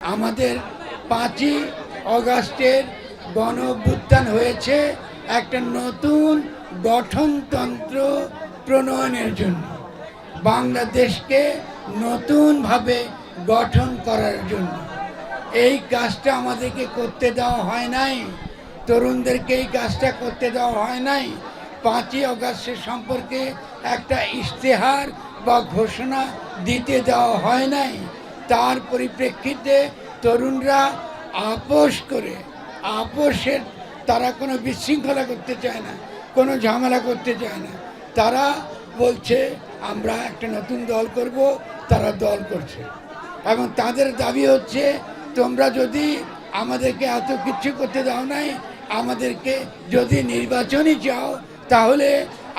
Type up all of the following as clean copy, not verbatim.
আমাদের 5ই অগাস্টের গণ অভ্যুত্থান হয়েছে একটা নতুন গঠনতন্ত্র প্রণয়নের জন্য, বাংলাদেশকে নতুনভাবে গঠন করার জন্য। এই কাজটা আমাদেরকে করতে দেওয়া হয় নাই, তরুণদেরকে এই কাজটা করতে দেওয়া হয় নাই। 5ই অগাস্টের সম্পর্কে একটা ইশতেহার বা ঘোষণা দিতে দেওয়া হয় নাই। তার পরিপ্রেক্ষিতে তরুণরা আপোষের তারা কোনো বিশৃঙ্খলা করতে চায় না, কোনো ঝামেলা করতে চায় না। তারা বলছে আমরা একটা নতুন দল করব, তারা দল করছে এবং তাদের দাবি হচ্ছে তোমরা যদি আমাদেরকে এত কিছু করতে দাও নাই, আমাদেরকে যদি নির্বাচনই চাও তাহলে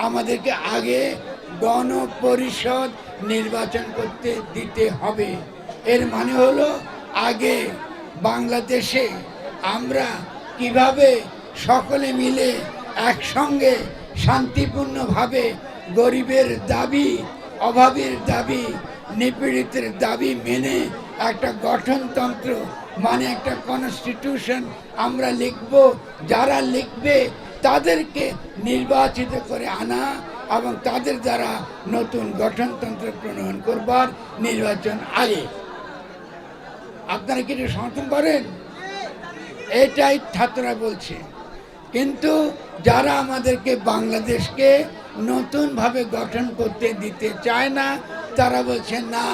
আমাদেরকে আগে গণপরিষদ নির্বাচন করতে দিতে হবে। এর মানে হলো আগে বাংলাদেশে আমরা কিভাবে সকলে মিলে একসঙ্গে শান্তিপূর্ণভাবে গরিবের দাবি, অভাবীর দাবি, নিপীড়িতের দাবি মেনে একটা গঠনতন্ত্র মানে একটা কনস্টিটিউশন আমরা লিখব, যারা লিখবে তাদেরকে নির্বাচিত করে আনা এবং তাদের দ্বারা নতুন গঠনতন্ত্র প্রণয়ন করবার নির্বাচন আগে। আপনারা কি এটা সমর্থন করেন? এটাই ছাত্ররা বলছে। কিন্তু যারা আমাদেরকে বাংলাদেশকে নতুনভাবে গঠন করতে দিতে চায় না, তারা বলছে না,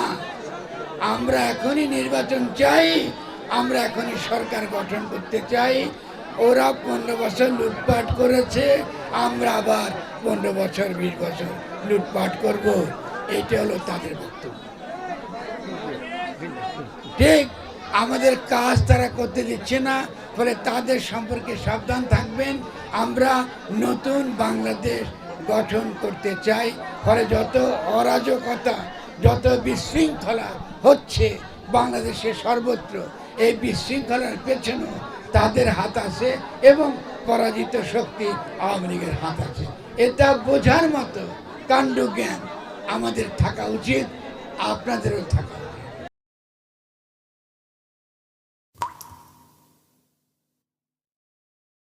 আমরা এখনই নির্বাচন চাই, আমরা এখনই সরকার গঠন করতে চাই। ওরা 15 বছর লুটপাট করেছে, আমরা আবার 15 বছর 20 বছর লুটপাট করব। এটা হলো তাদের বক্তব্য। ঠিক আমাদের কাজ তারা করতে দিচ্ছে না, ফলে তাদের সম্পর্কে সাবধান থাকবেন। আমরা নতুন বাংলাদেশ গঠন করতে চাই। ফলে যত অরাজকতা, যত বিশৃঙ্খলা হচ্ছে বাংলাদেশের সর্বত্র, এই বিশৃঙ্খলার পেছনে তাদের হাত আছে এবং পরাজিত শক্তি আওয়ামী লীগের হাত আছে। এটা বোঝার মতো কাণ্ডজ্ঞান আমাদের থাকা উচিত, আপনাদেরও থাকা উচিত।